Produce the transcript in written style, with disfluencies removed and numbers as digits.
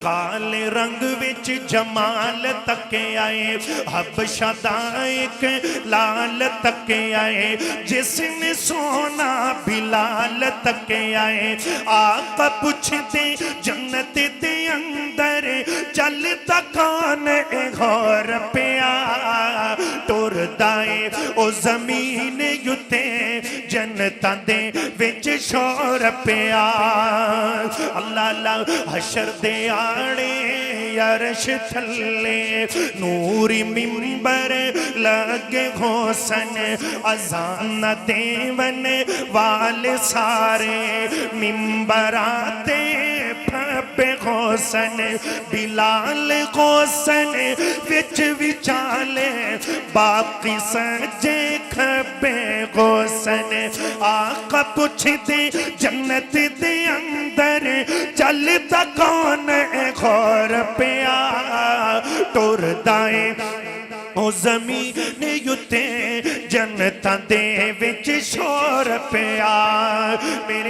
کالے رنگ وچ جمال تکے آئے حبشہ دا ایک لال تکے آئے جس نے سونا بلال تکے آئے آقا پوچھ دے جنت دے اندر چلتا کون غور پیا ٹور دائے او زمین یوتے جنتاں دے وچ شور پیا اللہ اللہ حشر دے آڑے عرش تھلے نوری ممبر لگے گھوسن اذان دیون والے سارے ممبر آتے پھپے گھوسن بلال گھوسن وچ وچالے باقی سجے کھپے گھوسن آقا پوچھ دے جنت دے اندر چلتا کون غور پیا ٹور دائیں او زمین یوتے جنتاں دے وچ شور پیا